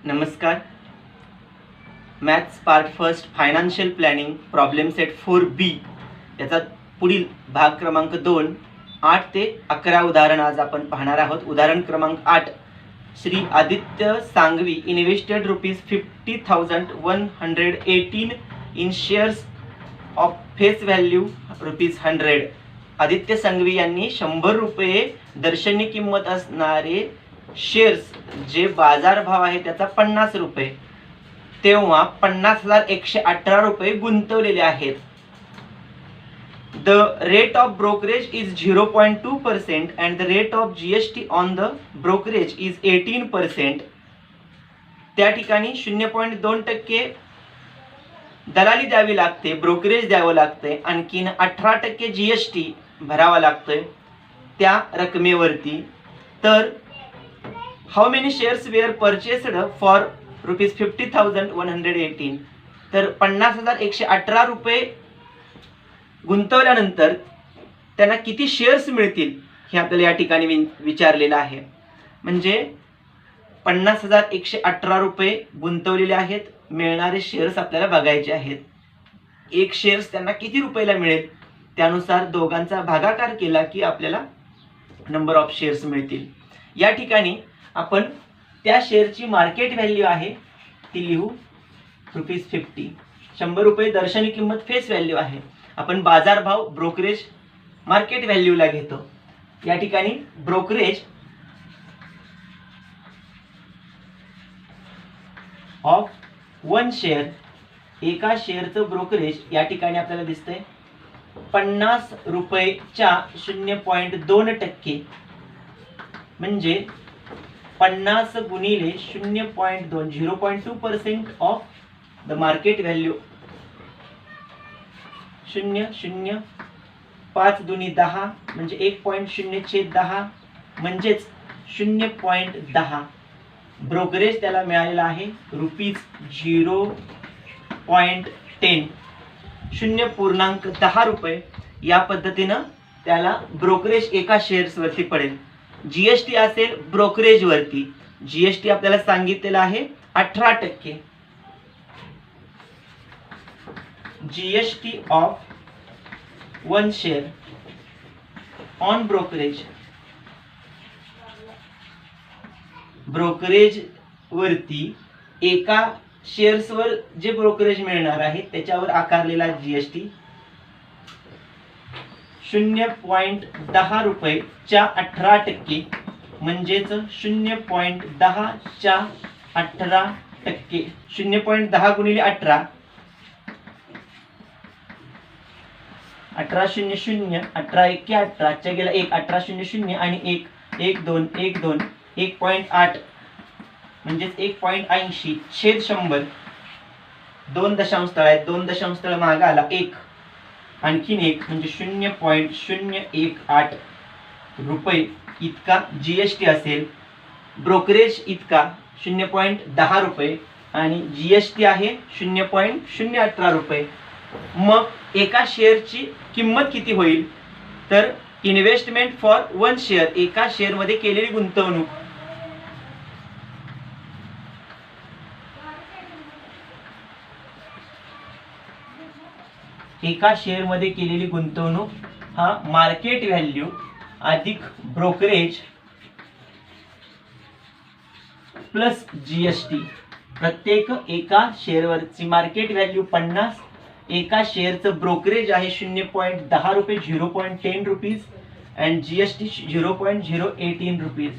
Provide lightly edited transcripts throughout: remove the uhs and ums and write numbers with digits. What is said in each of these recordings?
नमस्कार. Maths part first financial planning problem set 4B याचा पुढील भाग क्रमांक 2 8 ते 11 उदाहरण आज आपण पाहणार आहोत. उदाहरण क्रमांक 8. Shri Aditya Sangvi invested ₹50,118 in shares of face value ₹100. Aditya Sangvi यांनी ₹100 दर्शनी किंमत असणारे शेअर्स जे बाजारभाव आहे त्याचा ₹50 तेव्हा ₹50,118 गुंतवलेले आहेत. The rate of brokerage is 0.2% and the rate of GST on the brokerage is 18%. त्या ठिकाणी 0.2% दलाली द्यावी लागते, ब्रोकरेज द्यावं लागते, आणखीन 18% GST भरावा लागतोय त्या रकमेवरती. तर how many shares were purchased for ₹50,118. तर ₹50,118 गुंतवल्यानंतर त्यांना किती शेअर्स मिळतील हे आपल्याला या ठिकाणी विचारलेलं आहे. म्हणजे ₹50,118 गुंतवलेले आहेत, मिळणारे शेअर्स आपल्याला बघायचे आहेत. एक शेअर्स त्यांना किती रुपयाला मिळेल त्यानुसार दोघांचा भागाकार केला की आपल्याला नंबर ऑफ शेअर्स मिळतील. या ठिकाणी आपण त्या शेअरची मार्केट व्हॅल्यू आहे ती लिहू ₹50. ₹100 दर्शनी किंमत फेस व्हॅल्यू आहे. आपण बाजारभाव ब्रोकरेज मार्केट व्हॅल्यूला घेतो. या ठिकाणी ब्रोकरेज ऑफ 1 शेअर, एका शेअरचं ब्रोकरेज या ठिकाणी आपल्याला दिसतंय ₹50च्या 0.2%, म्हणजे 50 गुणिले 0.2 0.2% ऑफ द मार्केट व्हॅल्यू. 0.0 5 दुनी 10 म्हणजे 1.0/10 म्हणजेच 0.10 ब्रोकरेज त्याला मिळालेला आहे ₹0.10 ₹0.10 या पद्धतीनं त्याला ब्रोकरेज एका शेअर्सवरती पडेल. GST असेल ब्रोकरेजवरती, GST आपल्याला सांगितलेलं आहे 18%. GST of 1 share on brokerage, brokerage वरती एका शेअर्सवर जे ब्रोकरेज मिळणार आहे त्याच्यावर आकारलेला GST ₹0.10च्या 18% म्हणजेच 0.10च्या 18%. 0.10 गुणिले 18 18 0 0 18 1 18 च्या गेला 1 18 0 0 आणि 1 1 2 1 2 1.8 म्हणजेच 1.80/100. 2 दशांश तळ आहेत, 2 दशांश तळ मागे आला 1 आणखीन 1 म्हणजे 0.018 इतका GST असेल. ब्रोकरेज इतका ₹0.10 आणि GST आहे ₹0.018. मग एका शेअरची किंमत किती होईल? तर इन्व्हेस्टमेंट फॉर 1 शेअर, एका शेअरमध्ये केलेली गुंतवणूक एका शेअरमध्ये केलेली गुंतवणूक हा मार्केट व्हॅल्यू अधिक ब्रोकरेज प्लस GST. प्रत्येक एका शेअरवरची मार्केट व्हॅल्यू 50, एका शेअरचं ब्रोकरेज आहे ₹0.10 ₹0.10 अँड GST ₹0.018.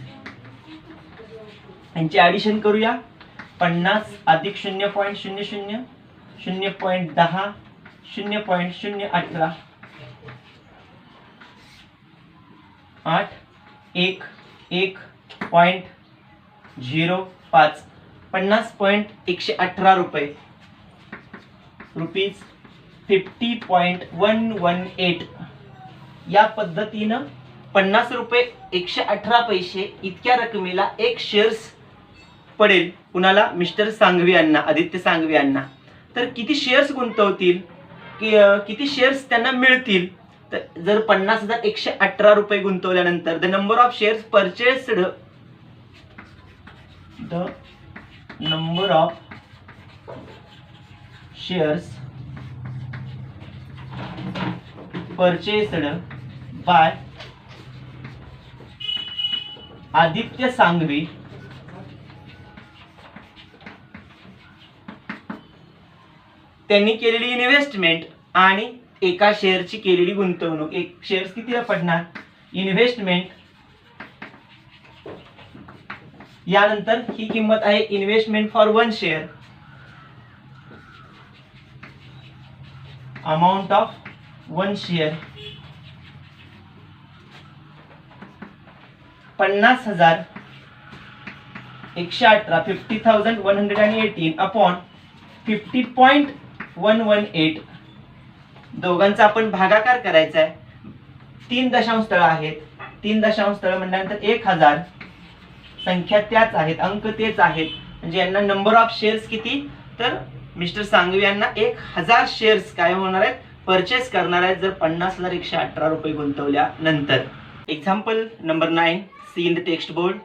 यांची ॲडिशन करूया. 50 अधिक 0.00 0.10 0.018 8 1 1.05 ₹50.118 ₹50.118. या पद्धतीनं ₹50.118 इतक्या रकमेला एक शेअर्स पडेल. कुणाला? मिस्टर सांगवी यांना, आदित्य सांगवी यांना. तर किती शेअर्स गुंतवतील, किती शेअर्स त्यांना मिळतील? तर जर ₹50,118 गुंतवल्यानंतर the number of shares purchased, the number of shares purchased by Aditya Sanghvi त्यांनी केलेली इन्व्हेस्टमेंट आणि एका शेअरची केलेली गुंतवणूक. एक शेअर्स कितीला पडणार? इन्व्हेस्टमेंट यानंतर ही किंमत आहे investment for 1 share, amount of 1 share 50,000 118 50,118 upon 50.118. दोघांचा आपण भागाकार करायचा आहे. 3 दशांश स्थळ आहेत. 3 दशांश स्थळ म्हटल्यानंतर 1000 संख्या त्याच आहेत, अंक तेच आहेत. म्हणजे यांना नंबर ऑफ शेअर्स किती? तर मिस्टर सांघवी यांना 1000 शेअर्स काय होणार आहेत? परचेस करणार आहेत जर 50,118 रुपये गुंतवल्यानंतर. Example number 9, see in the text board.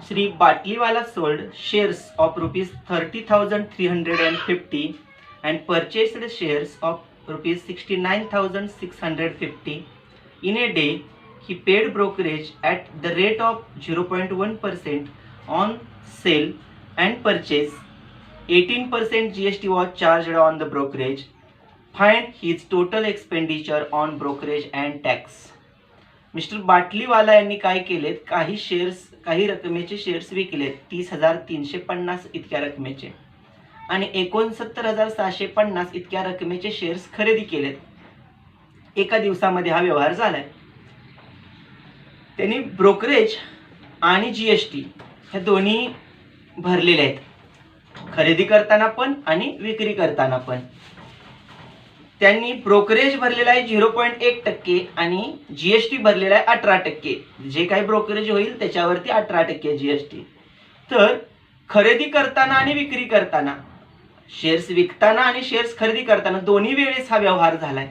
Sri Batliwala sold shares of rupees 30,350 and purchased shares of rupees 69,650. In a day, he paid brokerage at the rate of 0.1% on sale and purchase. 18% GST was charged on the brokerage. Find his total expenditure on brokerage and tax. Mister Batliwala यांनी काय केलेत? काही रकमेचे shares विकलेत 30,350 इतक्या रकमेचे आणि 69,750 इतक्या रकमेचे शेअर्स खरेदी केलेत. एका दिवसामध्ये हा व्यवहार झालाय. त्यांनी ब्रोकरेज आणि जीएसटी हे दोन्ही भरलेले आहेत, खरेदी करताना पण आणि विक्री करताना पण. त्यांनी ब्रोकरेज भरलेला आहे 0.1% आणि जीएसटी भरलेला आहे 18%. जे काही ब्रोकरेज होईल त्याच्यावरती 18% जीएसटी. तर खरेदी करताना आणि विक्री करताना, शेअर्स विकताना आणि शेअर्स खरेदी करताना दोन्ही वेळेस हा व्यवहार झालाय.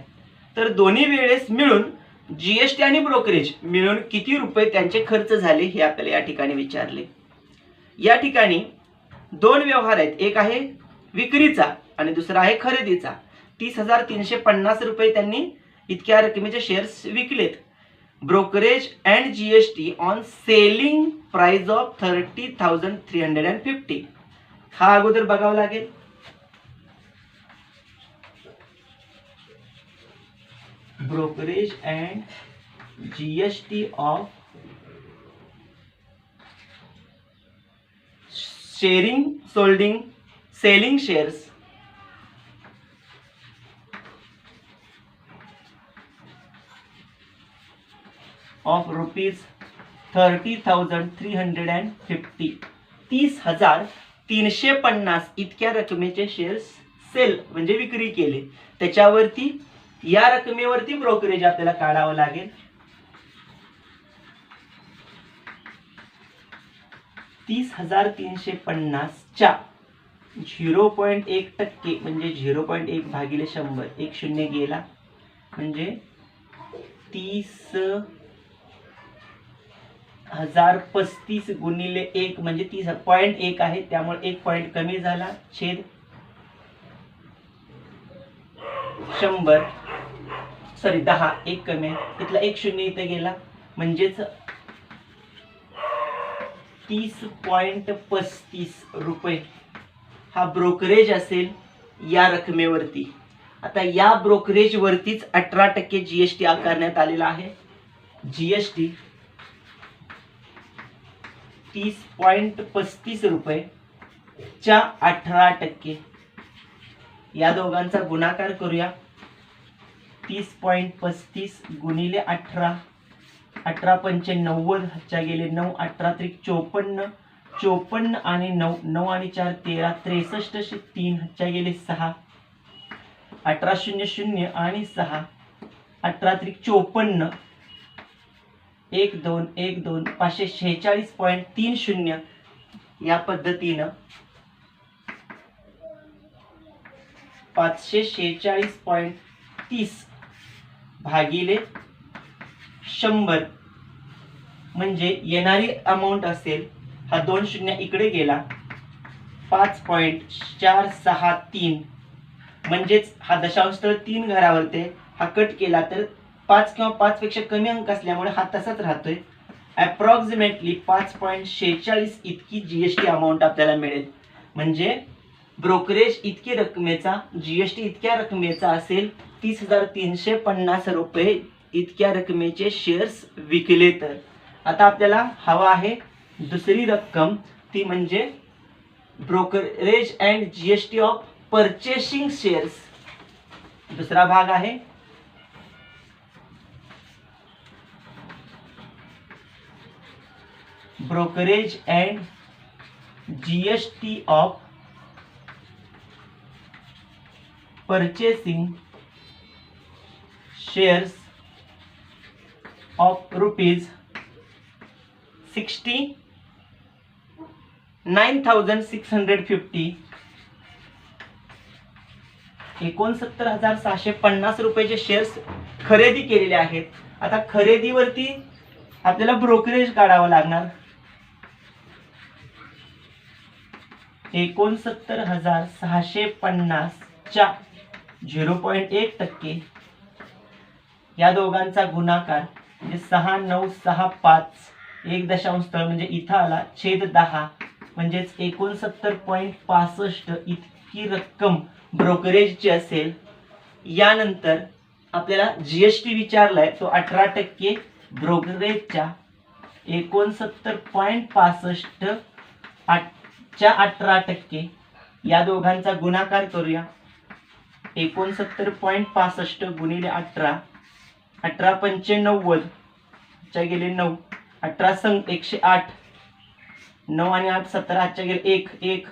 तर दोन्ही वेळेस मिळून जीएसटी आणि ब्रोकरेज मिळून किती रुपये त्यांचे खर्च झाले हे आपल्याला या ठिकाणी विचारले. या ठिकाणी 2 व्यवहार आहेत, एक आहे विक्रीचा आणि दुसरा आहे खरेदीचा. 30,350 रुपये त्यांनी इतक्या रकमेचे शेअर्स विकलेत. Brokerage and GST on selling price of 30,350. हा अगोदर बघावं लागेल. Brokerage and GST of selling shares of rupees 30,350. 30,350 इतक्या रकमेचे शेअर्स सेल म्हणजे विक्री केले. त्याच्यावरती या रकमेवरती ब्रोकरेज आपल्याला काढावं लागेल. 30,350 च्या 0.1% म्हणजे 0.1 भागिले 100, 1 शून्य गेला म्हणजे 30,035 गुणिले 1 म्हणजे 30.1 आहे, त्यामुळे 1 पॉइंट कमी झाला छेद 100 सॉरी 10 1 कमी आहे, इथला 1 शून्य इथे गेला म्हणजेच 30.35 रुपये हा ब्रोकरेज असेल या रकमेवरती. आता या ब्रोकरेज वरतीच 18% जीएसटी आकारण्यात आलेला आहे. जीएसटी 30.35 रुपये च्या 18%. या दोघांचा गुणाकार करूया. 30.35 गुणिले 18, 18 पंचे 90 च्या गेले 9, 18 त्रिक 54, 54 आणि 9, 9 आणि 4 13, 63 3 च्या गेले 6, 18 शून्य शून्य आणि 6, 18 त्रिक 54, 1 2 1 2 546.30 या पद्धतीनं 546.30 भागिले 100 म्हणजे येणारी अमाऊंट असेल, हा 2 शून्य इकडे गेला 5.463, म्हणजेच हा दशांश स्थळ 3 घरावरती हा कट केला तर 5 किंवा 5 पेक्षा कमी अंक असल्यामुळे हा तसाच राहतोय. अप्रॉक्सिमेटली 5.46 इतकी जीएसटी अमाऊंट आपल्याला मिळेल. म्हणजे ब्रोकरेज इतकी रकमेचा जीएसटी इतक्या रकमेचा असेल 30,350 रुपये इतक्या रकमेचे शेअर्स विकले तर. आता आपल्याला हवा आहे दुसरी रक्कम, ती म्हणजे brokerage and GST of purchasing shares. दुसरा भाग आहे brokerage and GST of purchasing shares of ₹69,650. 69,650 रुपयाचे शेअर्स खरेदी केलेले आहेत. आता खरेदीवरती आपल्याला ब्रोकरेज काढावं लागणार. 69,650 च्या 0.1% या दोघांचा गुणाकार म्हणजे 6,965 1 स्थळ म्हणजे इथं आला छेद 10 म्हणजेच 69.65 इतकी रक्कम ब्रोकरेजची असेल. यानंतर आपल्याला जीएसटी विचारलाय तो 18% ब्रोकरेजच्या 69.65 च्या 18% या दोघांचा गुणाकार करूया. 69.65 गुणिले 18, 18×5 = 90 च्या गेले 9, 18 संग 108, 9 आणि 8 17 हातच्या गेले 1 1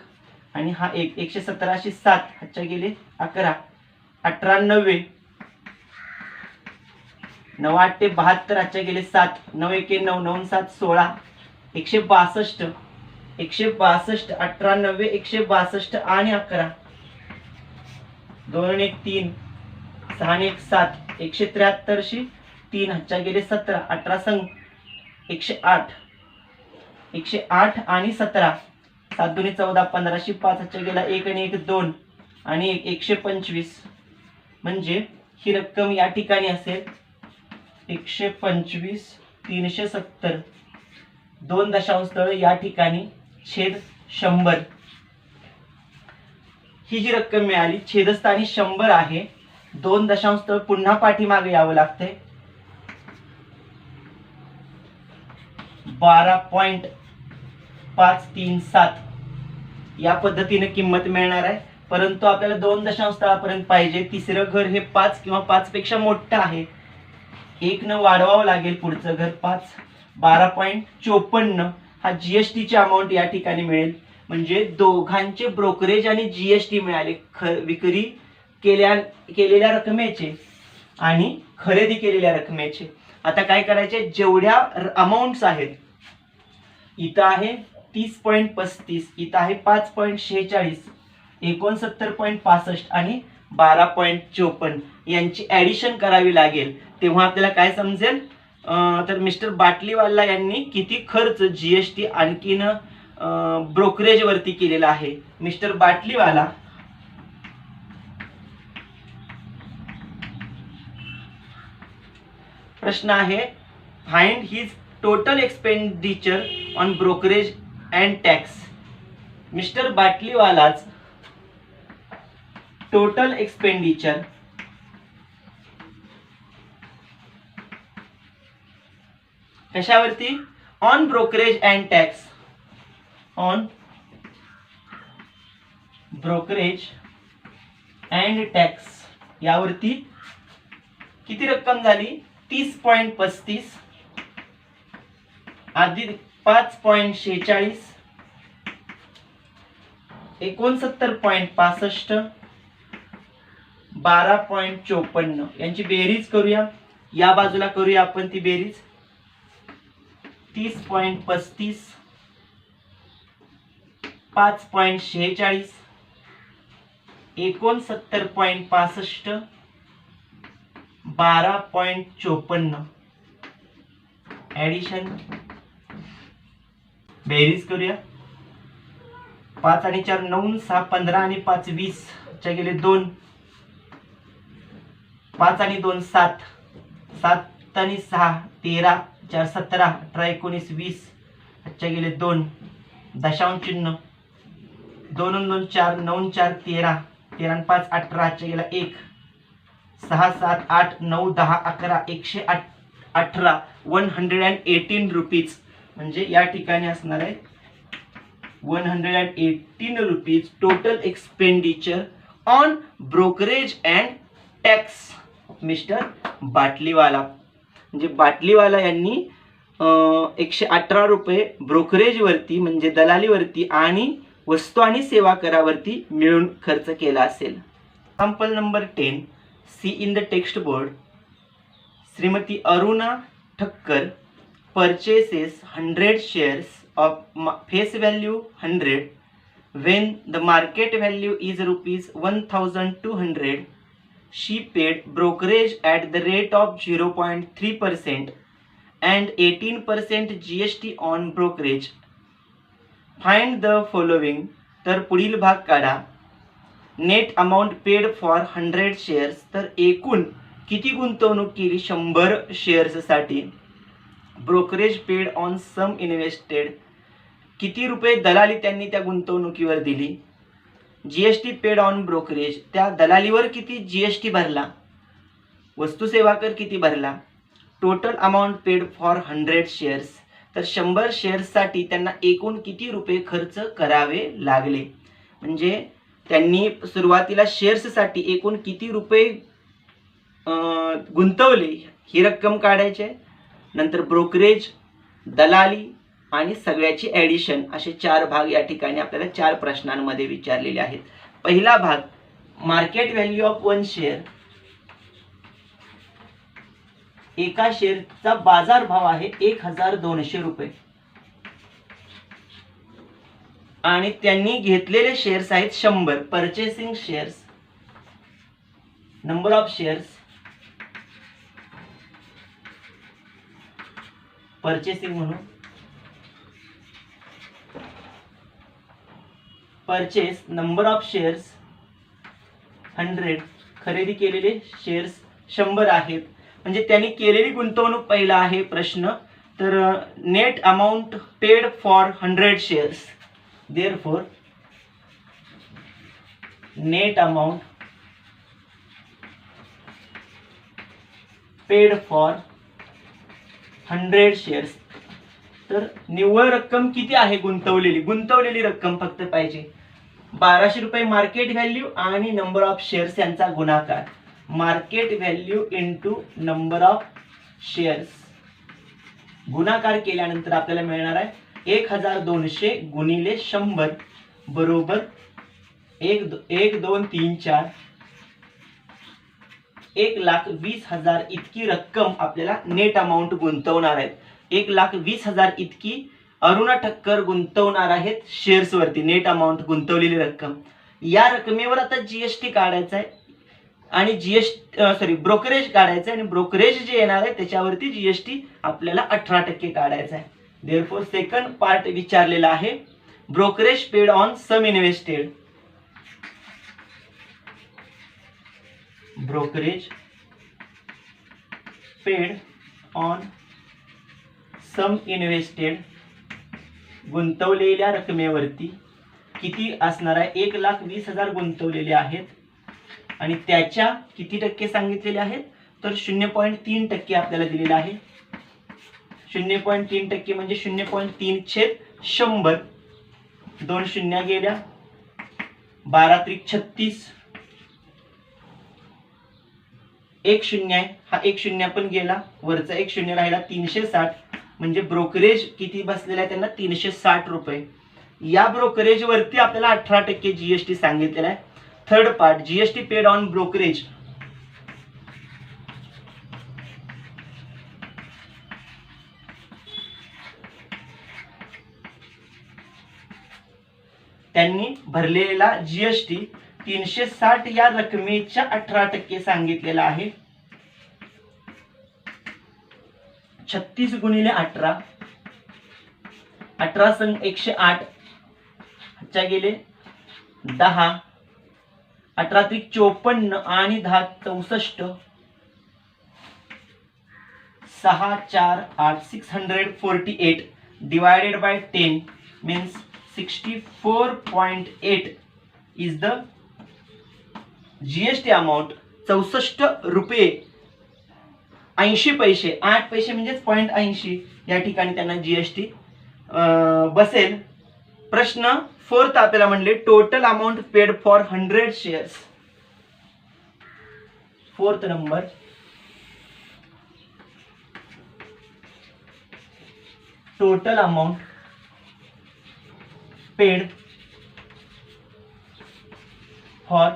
आणि हा 1 117 शी 7 हातच्या गेले 11, 18 90, 9 8 ते 72 हातच्या गेले 7, 9 1 9, 9 7 16, 162 162 18 90 162 आणि 11, 2 आणि 1 3, 6 आणि 1 7, 173 शी 3 हातच्या गेले 17, 18 संग 108 108 आणि 17, 7 2 14 15 शी 5 हातच्या गेला 1 आणि 1 2 आणि 125. म्हणजे ही रक्कम या ठिकाणी असेल 125 370 2 दशांश या ठिकाणी छेद 100. ही जी रक्कम मिळाली छेदस्थानी 100 आहे. 2 दशांश पुन्हा पाठीमागे यावं लागतंय. 12.537 या पद्धतीने किंमत मिळणार आहे. परंतु आपल्याला 2 दशांश स्थळापर्यंत पाहिजे. तिसरं घर हे 5 किंवा 5 पेक्षा मोठं आहे. 1 न वाढवावं लागेल. पुढचं घर 5 12.54 हा जीएसटी ची अमाऊंट या ठिकाणी मिळेल. म्हणजे दोघांचे ब्रोकरेज आणि जीएसटी मिळाले. विक्री केलेल्या रकमेचे आणि खरेदी केलेल्या रकमेचे. आता काय करायचे, जेवढ्या अमाऊंट्स आहेत, इथं आहे 30.35, इथं आहे 5.46, 69.65 आणि 12.54 यांची ऍडिशन करावी लागेल. तेव्हा आपल्याला काय समजेल, तर मिस्टर बाटलीवाला यांनी किती खर्च जीएसटी आणखीन ब्रोकरेज वरती केलेला आहे. मिस्टर बाटलीवाला प्रश्न आहे, find his total expenditure on brokerage and tax. Mister बाटलीवालाच टोटल एक्सपेंडिचर कशावरती, on brokerage and tax, on brokerage and tax यावरती किती रक्कम झाली, 30.35 अधिक 5.46 69.65 12.54 यांची बेरीज करूया. या बाजूला करूया आपण ती बेरीज. 30.35 5.46 69.65 12.54 ऍडिशन बेरीज करूया. 5 आणि 4 9, 6 15 आणि 5 20 च्या गेले 2, 5 आणि 2 7, 7 आणि 6 13, 4 17, 18 19 20 च्या गेले 2, दशांश चिन्ह 2 आणि 2 4, 9 4 13, 13 आणि 5 18 च्या गेला 1, 6 7 8 9 10 11 118 118 रुपीज, म्हणजे या ठिकाणी असणार आहे 118 rupees total expenditure on brokerage and tax mister Batliwala. म्हणजे बाटलीवाला यांनी 118 रुपये ब्रोकरेजवरती म्हणजे दलालीवरती आणि वस्तू आणि सेवा करावरती मिळून खर्च केला असेल. Example number 10, see in the text board. Shrimati Aruna Thakkar purchases 100 shares of face value 100 when the market value is rupees 1200. She paid brokerage at the rate of 0.3% and 18% GST on brokerage. Find the following. तर पुढील भाग काढा. Net amount paid for 100 shares. तर एकूण किती गुंतवणूक केली 100 शेअर्ससाठी. Brokerage paid on sum invested. किती रुपये दलाली त्यांनी त्या गुंतवणुकीवर दिली. GST paid on brokerage. त्या दलालीवर किती जीएसटी भरला. वस्तू सेवा कर किती भरला. Total amount paid for 100 shares. तर 100 शेअर्ससाठी त्यांना एकूण किती रुपये खर्च करावे लागले. म्हणजे त्यांनी सुरुवातीला शेअर्ससाठी एकूण किती रुपये गुंतवले ही रक्कम काढायची आहे. नंतर ब्रोकरेज, दलाली आणि सगळ्याची ॲडिशन असे 4 भाग या ठिकाणी आपल्याला 4 प्रश्नांमध्ये विचारलेले आहेत. पहिला भाग, मार्केट व्हॅल्यू ऑफ 1 शेअर. एका शेअरचा बाजार भाव आहे 1200 रुपये आणि त्यांनी घेतलेले शेअर्स आहेत 100. Purchasing shares, number of shares, purchasing म्हणून परचेस, नंबर ऑफ शेअर्स 100. खरेदी केलेले शेअर्स 100 आहेत. म्हणजे त्यांनी केलेली गुंतवणूक पहिला आहे प्रश्न. तर net amount paid for 100 shares. Therefore net amount paid for 100 shares. तर निव्वळ रक्कम किती आहे गुंतवलेली रक्कम फक्त पाहिजे. 1200 रुपये मार्केट व्हॅल्यू आणि नंबर ऑफ शेअर्स यांचा गुणाकार. Market value into number of shares गुणाकार केल्यानंतर आपल्याला मिळणार आहे 1200 गुणिले 100 बरोबर 1 2 3 4 1,20,000 इतकी रक्कम आपल्याला नेट अमाऊंट गुंतवणार आहेत. 1,20,000 इतकी अरुणा ठक्कर गुंतवणार आहेत शेअर्स वरती. नेट अमाऊंट गुंतवलेली रक्कम. या रकमेवर आता जीएसटी काढायचा आहे आणि ब्रोकरेज काढायचं आहे आणि ब्रोकरेज जे येणार आहे त्याच्यावरती जीएसटी आपल्याला 18% काढायचा आहे. देअरफॉर सेकंड पार्ट विचारलेला आहे brokerage paid on sum invested. Brokerage paid on sum invested. गुंतवलेल्या रकमेवरती किती असणार आहे. 1,20,000 गुंतवलेले आहेत आणि त्याच्या किती टक्के सांगितलेले आहेत तर 0.3% आपल्याला दिलेला आहे. 0.3% म्हणजे 0.3/100. 2 शून्य गेल्या. 12 त्रिक 36. 1 शून्य आहे. हा 1 शून्य पण गेला. वरचा 1 शून्य राहिला. 360 म्हणजे ब्रोकरेज किती बसलेला आहे त्यांना 360 रुपये. या ब्रोकरेज वरती आपल्याला 18% जीएसटी सांगितलेला आहे. Third part GST paid on brokerage. त्यांनी भरलेला जीएसटी 360 या रकमेच्या 18% सांगितलेला आहे. 36 गुणिले 18 18 संग 108 हातच्या गेले 10, 18 त्रिक 54 आणि 10 64, 6 4 8 648 divided by 10 means 64.8 is the GST amount. 64 रुपये 80 पैसे, 8 पैसे म्हणजेच 0.80 या ठिकाणी त्यांना जीएसटी बसेल. प्रश्न 4 आपल्याला म्हणले total amount paid for 100 shares. 4th number, total amount paid for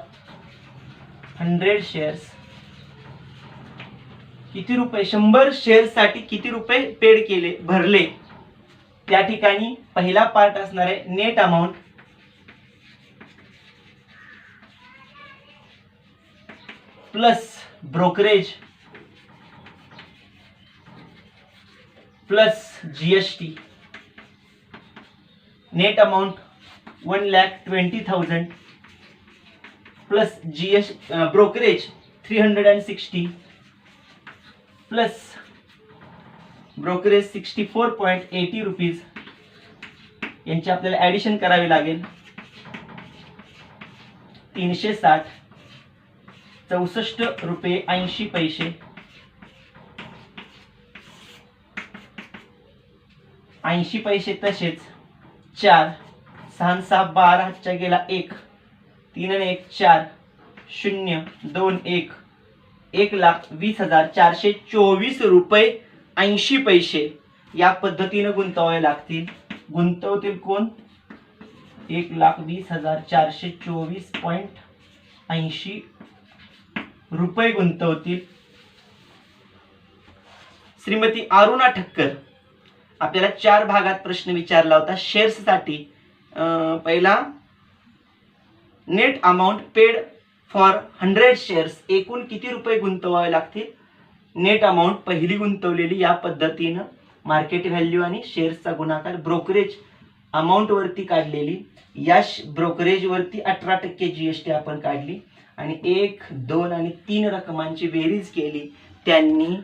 100 shares. किती रुपये, 100 शेअर्स साठी किती रुपये पेड केले, भरले. त्या ठिकाणी पहिला पार्ट असणार आहे net amount plus brokerage plus GST. Net amount 1,20,000 plus brokerage 360 plus brokerage 64.80 rupees यांची आपल्याला ऍडिशन करावी लागेल. 360, 64 रुपये 80 पैसे, 80 पैसे तसेच 4, 6 6 12 हातच्या गेला 1, 3 आणि 1 4, 0 2 1, 1,20,424 रुपये 80 पैसे या पद्धतीने गुंतवावे लागतील. गुंतवतील कोण, 1,20,424.80 रुपये गुंतवतील श्रीमती अरुणा ठक्कर. आपल्याला 4 भागात प्रश्न विचारला होता शेअर्स साठी. पहिला net amount paid for 100 shares, एकूण किती रुपये गुंतवावे लागतील. नेट अमाउंट पहिली गुंतवलेली या पद्धतीनं मार्केट व्हॅल्यू आणि शेअर्सचा गुणाकार ब्रोकरेज अमाउंट वरती काढलेली. या ब्रोकरेज वरती 18% जीएसटी आपण काढली आणि 1, 2 आणि 3 रकमांची बेरीज केली. त्यांनी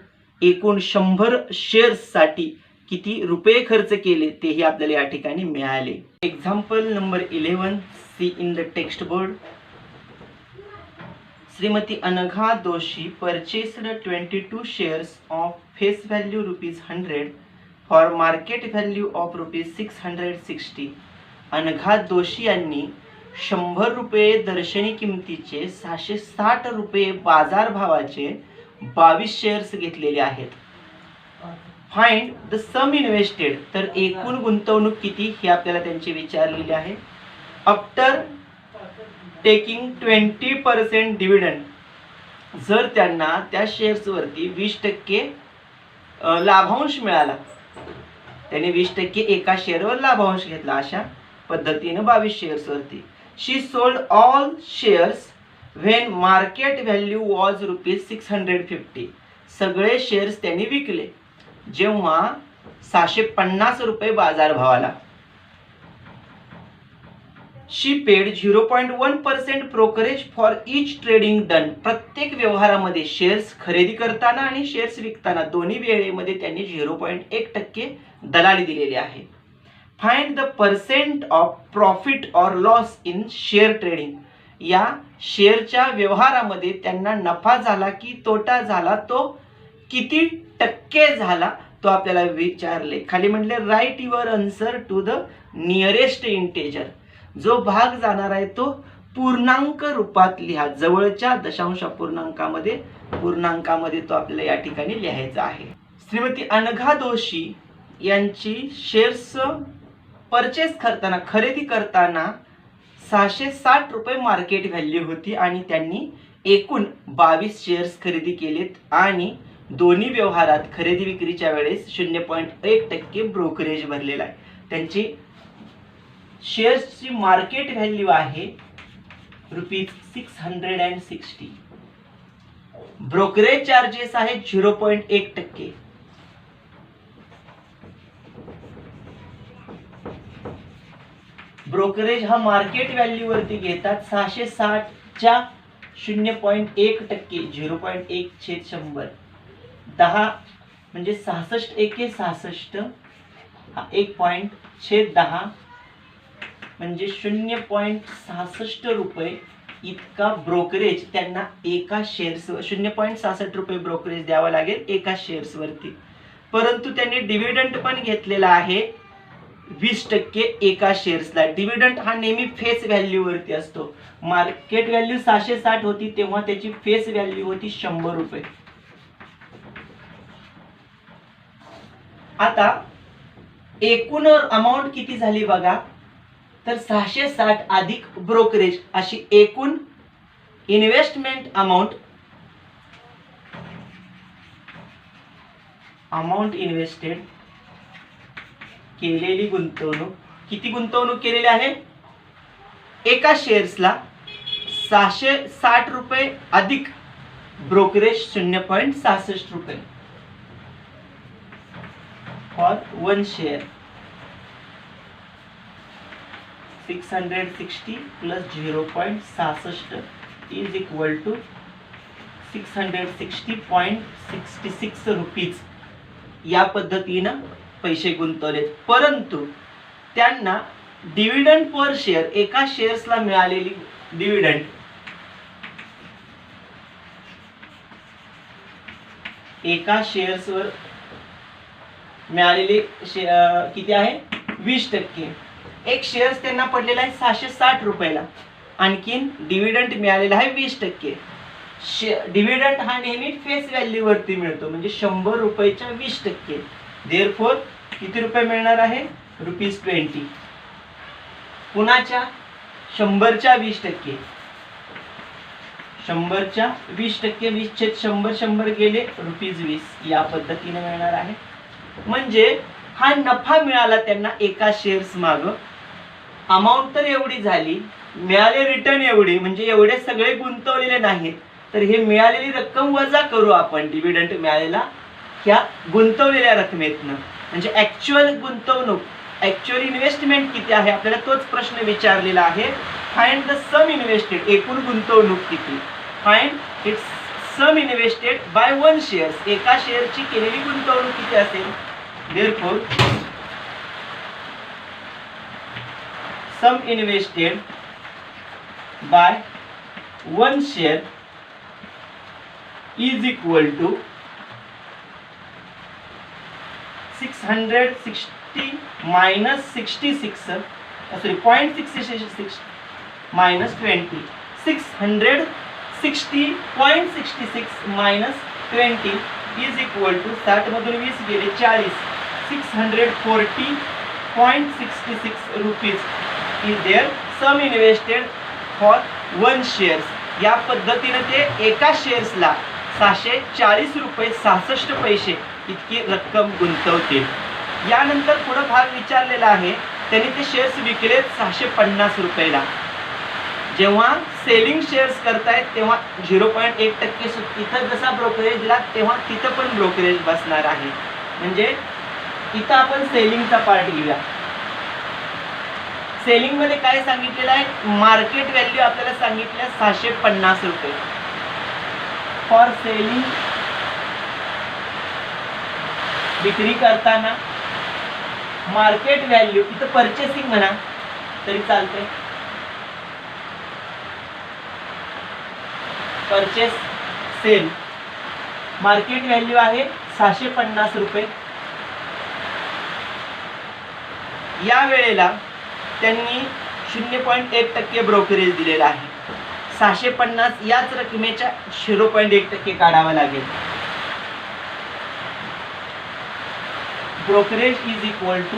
एकूण 100 शेअर्स साठी किती रुपये खर्च केले तेही आपल्याला या ठिकाणी मिळाले. Example number 11 see in the text board. Shrimati Anagha Doshi purchased 22 shares of face value ₹100 for market value of ₹660. Anagha Doshi यांनी 100 रुपये दर्शनी किमतीचे 660 रुपये बाजार भावाचे 22 शेअर्स घेतलेले आहेत. फाइंड द सम इन्व्हेस्टेड, तर एकूण गुंतवणूक किती हे आपल्याला त्यांचे विचारलेले आहे. आफ्टर टेकिंग 20% डिव्हिडंड, जर त्यांना त्या शेअर्स वरती 20% लाभांश मिळाला, त्यांनी 20% एका शेअरवर लाभांश घेतला, अशा पद्धतीने 22 शेअर्स वरती. She sold all shares when market value was ₹650. सगळे शेअर्स त्यांनी विकले जेव्हा 650 रुपये बाजार भावाला. She paid 0.1% brokerage for each trading done. प्रत्येक व्यवहारामध्ये शेअर्स खरेदी करताना आणि शेअर्स विकताना दोन्ही वेळेमध्ये त्यांनी 0.1% दलाली दिलेली आहे. Find the percent of profit or loss in share trading. या शेअरच्या व्यवहारामध्ये त्यांना नफा झाला की तोटा झाला, तो किती टक्के झाला तो आपल्याला विचारले. खाली म्हटले write your answer to the nearest integer. जो भाग जाणार आहे तो पूर्णांक रूपात लिहा, जवळच्या दशांश पूर्णांकामध्ये तो आपल्याला या ठिकाणी लिहायचा आहे. श्रीमती अनघा दोशी यांची शेअर्स परचेस करताना, खरेदी करताना 660 रुपये मार्केट व्हॅल्यू होती आणि त्यांनी एकूण 22 शेअर्स खरेदी केलेत आणि दोन्ही व्यवहारात खरेदी विक्रीच्या वेळेस 0.1% ब्रोकरेज भरलेला आहे. त्यांची शेअर्सची मार्केट व्हॅल्यू आहे ₹660. ब्रोकरेज चार्जेस आहे 0.1%. ब्रोकरेज हा मार्केट व्हॅल्यू वरती घेतात 660च्या 0.1%, 0.1/100, 10 म्हणजे 66 एके 66, हा 1.10 म्हणजे 0.66 रुपये इतका ब्रोकरेज त्यांना एका शेअर्स 0.66 रुपये ब्रोकरेज द्यावा लागेल एका शेअर्स वरती. परंतु त्यांनी डिव्हिडंड पण घेतलेला आहे 20% एका शेअर्सला. डिव्हिडंड हा नेहमी फेस व्हॅल्यू वरती असतो. मार्केट व्हॅल्यू 660 होती तेव्हा त्याची फेस व्हॅल्यू होती 100 रुपये. आता एकूण अमाऊंट किती झाली बघा, तर 660 अधिक ब्रोकरेज अशी एकूण इन्व्हेस्टमेंट अमाऊंट इन्व्हेस्टेड केलेली गुंतवणूक. किती गुंतवणूक केलेली आहे एका शेअर्सला 660 रुपये अधिक ब्रोकरेज 0.66 रुपये for one share. 660 plus 0.66 is equal to 660.66 rupees. या पद्धतीनं पैसे गुंतवलेत. परंतु त्यांना डिव्हिडंड पर शेअर एका शेअर्सला मिळालेली डिव्हिडंड एका शेअर्सवर मिळालेले किती आहे 20%. एक शेअर्स त्यांना पडलेला आहे 660 रुपयाला, आणखीन डिव्हिडंड मिळालेला आहे 20%. डिव्हिडंड हा नेहमी फेस व्हॅल्यू वरती मिळतो म्हणजे 100 रुपयाच्या 20%. देअरफॉर किती रुपये मिळणार आहे ₹20. कुणाच्या 100च्या 20%, 100च्या 20%, 20/100 100 गेले ₹20. या पद्धतीने मिळणार आहे. म्हणजे हा नफा मिळाला त्यांना एका शेअर्स माग. अमाऊंट तर एवढी झाली, मिळाले रिटर्न एवढी, म्हणजे एवढे सगळे गुंतवलेले नाहीत. तर हे मिळालेली रक्कम वजा करू आपण डिव्हिडंड मिळालेला ह्या गुंतवलेल्या रकमेतनं. म्हणजे ऍक्च्युअल गुंतवणूक ऍक्च्युअल इन्व्हेस्टमेंट किती आहे आपल्याला तोच प्रश्न विचारलेला आहे. Find the sum invested. एकूण गुंतवणूक किती. Find its sum invested by one shares. एका शेअरची केलेली गुंतवणूक किती असेल. Therefore sum invested by one share is equal to 660 minus 66, sorry 0.66 minus 20. 660.66 minus 20 is equal to 60 मधून 20 गेले 40. 640.66 rupees is their sum invested for one shares. या पद्धतीने ते एका शेअर्सला 640 रुपये 66 पैसे इतकी रक्कम गुंतवतील. यानंतर पुढे भाग विचारलेला आहे. त्यांनी ते शेअर्स विकलेत 650 रुपयाला. जेव्हा सेलिंग शेअर्स करतायत तेव्हा 0.1% इथं जसा ब्रोकरेज दिला तेव्हा तिथं पण ब्रोकरेज बसणार आहे. म्हणजे इथं आपण सेलिंगचा पार्ट घेऊया. सेलिंग मध्ये काय सांगितलेलं आहे. मार्केट व्हॅल्यू आपल्याला सांगितलं 650 रुपये फॉर सेलिंग. विक्री करताना मार्केट व्हॅल्यू इथं परचेसिंग म्हणा तरी चालते. परचेस सेल मार्केट व्हॅल्यू आहे 650 रुपये. या वेळेला त्यांनी 0.1% ब्रोकरेज दिलेला आहे. 650 याच रकमेच्या 0.1% काढावा लागेल. Brokerage is equal to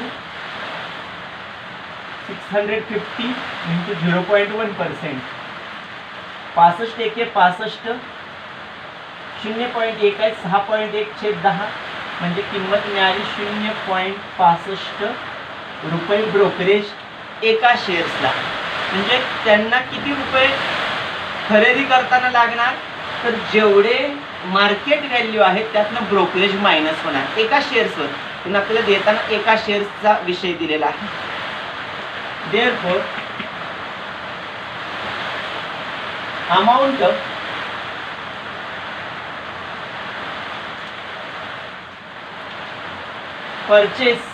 650 into 0.1%. 65 एके 65, 0.1 आहे 6.1/10 म्हणजे किंमत मिळाली 0.65 रुपये ब्रोकरेज एका शेअर्सला. म्हणजे त्यांना किती रुपये खरेदी करताना लागणार तर जेवढे मार्केट व्हॅल्यू आहे त्यातनं ब्रोकरेज मायनस होणार एका शेअर्सवर. पण आपल्याला देताना एका शेअर्सचा विषय दिलेला आहे. Therefore, amount purchase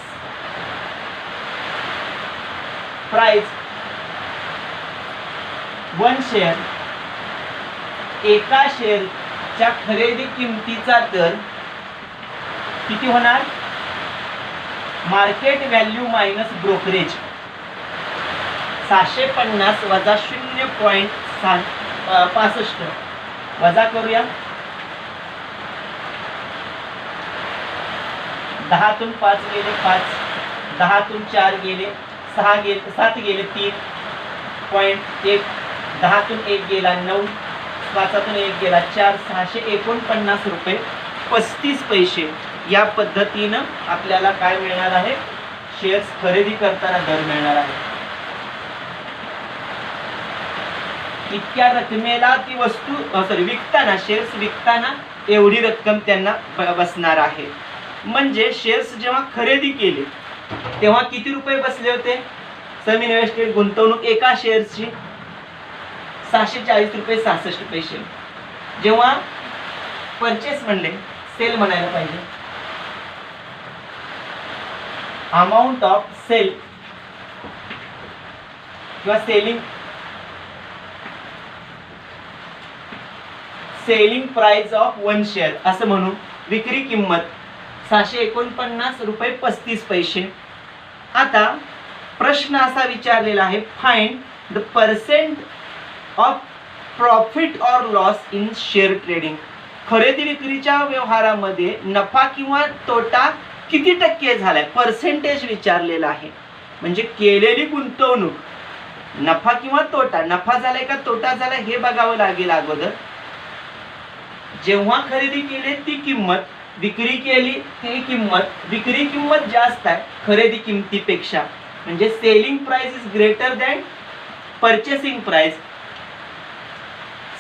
price one share, एका शेअरच्या खरेदी किमतीचा दर किती होणार? मार्केट व्हॅल्यू मायनस ब्रोकरेज 750 वजा 0.65 वजा करूया. 10 तून 5 गेले 5, 10 तून 4 गेले 6 गेले 7 गेले 3.1, 10 तून 1 गेला 9, 5 तून 1 गेला 4, 649 रुपये 35 पैसे. या पद्धतीनं आपल्याला काय मिळणार आहे? शेअर्स खरेदी करताना दर मिळणार आहे. इतक्या रकमेला ती वस्तू विकताना, शेअर्स विकताना एवढी रक्कम त्यांना बसणार आहे. म्हणजे शेअर्स जेव्हा खरेदी केले तेव्हा किती रुपये बसले होते? सम इन्व्हेस्टेड गुंतवणूक एका शेअर्सची 740 रुपये 66 पैसे. जेव्हा परचेस म्हणले, सेल म्हणायला पाहिजे, अमाऊंट ऑफ सेल किंवा selling price of one share असं म्हणू. विक्री किंमत 749 रुपये 35 पैसे. आता प्रश्न असा विचारलेला आहे, find the percent of profit or loss in share trading. खरेदी विक्रीच्या व्यवहारामध्ये नफा किंवा तोटा किती टक्के झालाय? पर्सेंटेज विचारलेला आहे. म्हणजे केलेली गुंतवणूक नफा किंवा तोटा, नफा झालाय का तोटा झालाय हे बघावं लागेल अगोदर. जेव्हा खरेदी केली ती किंमत, विक्री केली ती किंमत, विक्री किंमत जास्त आहे खरेदी किमतीपेक्षा, म्हणजे selling price is greater than purchasing price.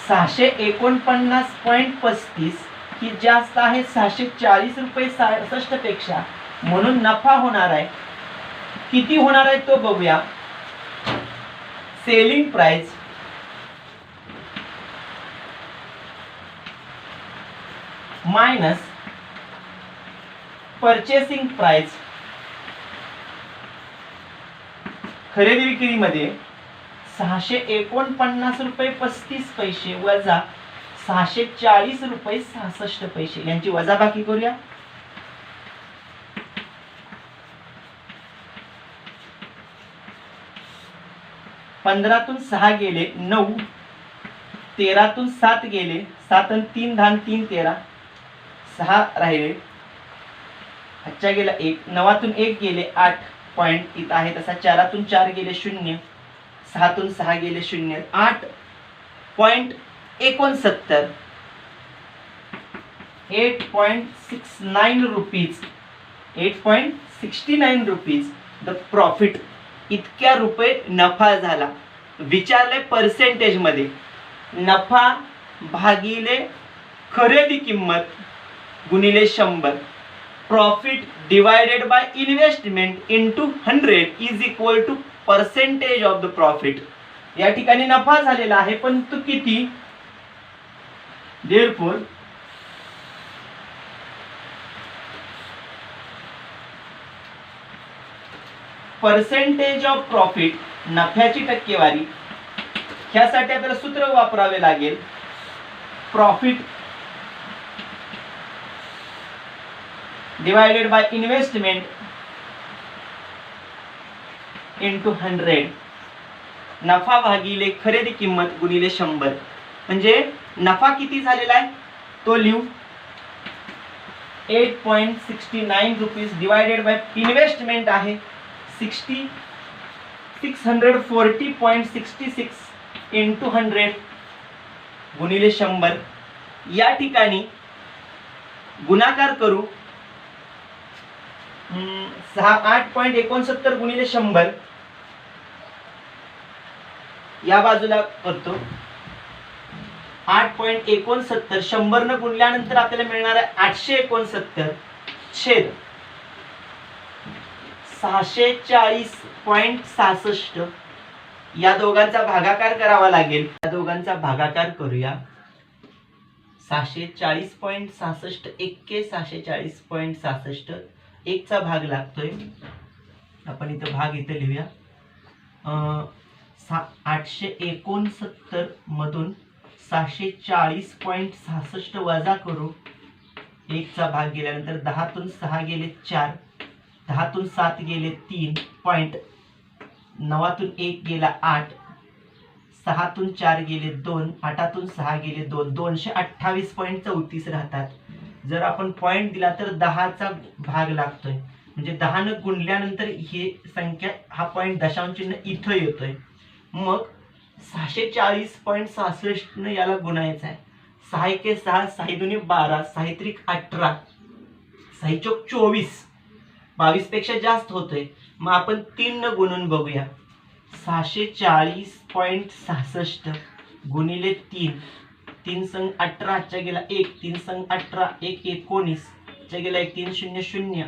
649.35 ही जास्त आहे 640 रुपये 66 पेक्षा, म्हणून नफा होणार आहे. किती होणार आहे तो बघूया. Selling price minus purchasing price. खरेदी विक्रीमध्ये 649 रुपये 35 पैसे वजा 640 रुपये 66 पैसे यांची वजाबाकी करूया. पंधरातून 6 गेले 9, 13तून 7 गेले 7 आणि 3 10 3 13, 6 राहिले. अच्छा गेला 1, 9तून 1 गेले 8 पॉइंट इथं आहे तसा. 4तून 4 गेले 0, 6तून 6 गेले 0, 8.69 8.69 रुपीज 8.69 रुपीज द प्रॉफिट. इतक्या रुपये नफा झाला. विचारले पर्सेंटेज मध्ये, नफा भागिले खरेदी किंमत गुणिले 100, profit divided by investment into 100 is equal to percentage of the profit. या ठिकाणी नफा झालेला आहे पण तो किती? देअरफॉर पर्सेंटेज ऑफ प्रॉफिट, नफ्याची टक्केवारी, ह्यासाठी आपल्याला सूत्र वापरावे लागेल. Profit divided by investment into 100, नफा भागिले खरेदी किंमत गुणिले 100. म्हणजे नफा किती झालेला आहे तो लिहू. 8.69 रुपीज डिवायडेड बाय इन्व्हेस्टमेंट आहे 640.66 इंटू 100 गुणिले 100. या ठिकाणी गुणाकार करू. 8.69 गुणिले 100 या बाजूला करतो. 8.69 100 न गुणल्यानंतर आपल्याला मिळणार आहे 869 छेद 640.66 या दोघांचा भागाकार करावा लागेल. या दोघांचा भागाकार करूया. 640.66 एक्के 640.66 एकचा भाग लागतोय. आपण इथं भाग इथे लिहूया. 869 मधून 640.66 वजा करू. एकचा भाग गेल्यानंतर 10तून 6 गेले 4, 10तून 7 गेले 3 पॉइंट, 9तून 1 गेला 8, 6तून 4 गेले 2, 8तून 6 गेले 2, 228.34 राहतात. जर आपण पॉइंट दिला तर 10चा भाग लागतोय, म्हणजे 10 गुणल्यानंतर ही संख्या हा पॉइंट दशांश चिन्ह इथं येतोय. मग 640.66 याला गुणायचं आहे. 6 एके 6, 6 दुनी 12, 6 त्रिक 18, 6 चोक 24, 22 पेक्षा जास्त होतोय. मग आपण 3 न गुणून बघूया. 640.66 गुणिले 3, 3 संग 18 हातच्या गेला 1, 3 संग 18, 1 19 हातच्या गेला 1, 3 0 0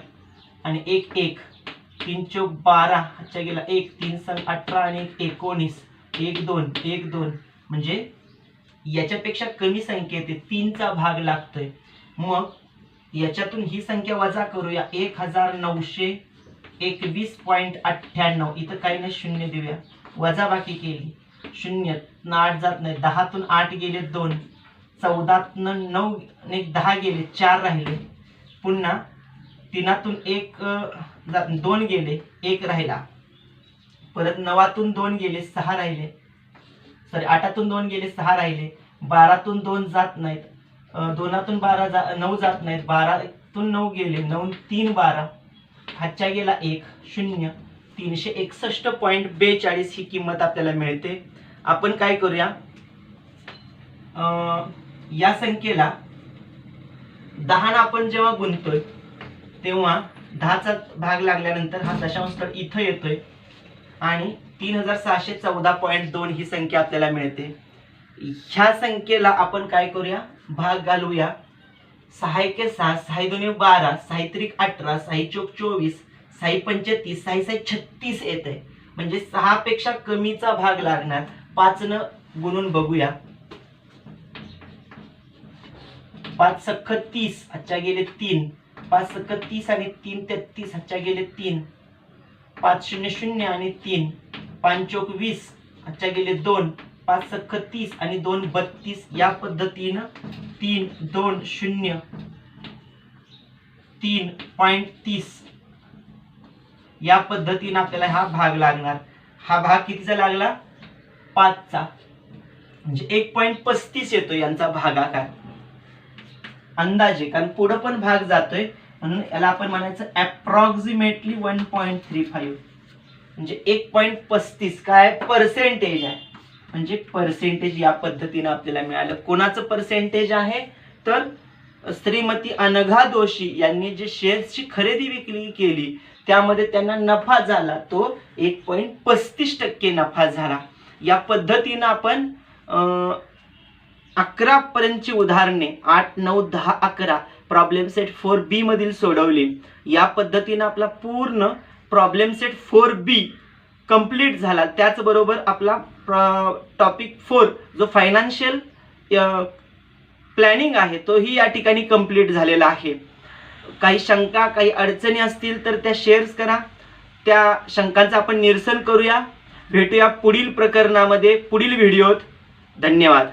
आणि 1 1, 3 चोक 12 हातच्या गेला 1, 3 संग 18 आणि 1 19, 1 2 1 2, म्हणजे याच्यापेक्षा कमी संख्या येते, 3चा भाग लागतोय. मग याच्यातून ही संख्या वजा करूया. 1921.98. इथं काही नाही, शून्य देऊया. वजा बाकी केली, 0 8 जात नाही, 10तून 8 गेले 2, 14तून 9 10 गेले 4 राहिले. पुन्हा 3तून 1 2 गेले 1 राहिला. परत 9तून 2 गेले 6 राहिले. सॉरी 8तून 2 गेले 6 राहिले. 12तून 2 जात नाहीत, 2तून 9 जात नाहीत, 12तून 9 गेले 9 3 12 हातच्या गेला 1 0. 361.42 ही किंमत आपल्याला मिळते. आपण काय करूया, या संख्येला 10 आपण जेव्हा गुणतोय तेव्हा 10चा भाग लागल्यानंतर हा दशांश स्थळ इथं येतोय आणि 3614.2 ही संख्या आपल्याला मिळते. ह्या संख्येला आपण काय करूया, भाग घालूया. 6 एके 6, 6 दुनी 12, 6 त्रिक 18, 6 चोक 24, 6 35, 6 6 36 येते, म्हणजे 6 पेक्षा कमीचा भाग लागणार. 5 न गुणून बघूया. 5 सख्ख 30 हातच्या गेले 3, 5 सख्ख 30 आणि 3 33 हातच्या गेले 3, 5 0 0 आणि 3, 5 चोक 20 हातच्या गेले 2, 5 सख्ख 30 आणि 2 32. या पद्धतीनं 3 2 0 3.30 या पद्धतीनं आपल्याला हा भाग लागणार. हा भाग कितीचा लागला, 5चा, म्हणजे 1.35 येतो यांचा भागाकार अंदाजे, कारण पुढे पण भाग जातोय म्हणून याला आपण म्हणायचं अप्रॉक्सिमेटली 1.35, म्हणजे 1.35 काय पर्सेंटेज आहे, म्हणजे पर्सेंटेज या पद्धतीने आपल्याला मिळालं. कोणाचं पर्सेंटेज आहे तर श्रीमती अनघा जोशी यांनी जे शेअर्सची खरेदी विक्री केली त्यामध्ये त्यांना नफा झाला तो 1.35% नफा झाला. या पद्धतीनं आपण 11 पर्यंतची उदाहरणे 8 9 10 11 प्रॉब्लेम सेट 4B मधील सोडवली. या पद्धतीनं आपला पूर्ण प्रॉब्लेम सेट 4B कंप्लीट झाला. त्याचबरोबर आपला टॉपिक 4 जो फायनान्शियल प्लॅनिंग आहे तोही या ठिकाणी कंप्लीट झालेला आहे. काही शंका काही अडचणी असतील तर त्या शेअर्स करा, त्या शंकांचं आपण निरसन करूया. भेटूया पुढील प्रकरणामध्ये पुढील व्हिडिओत. धन्यवाद.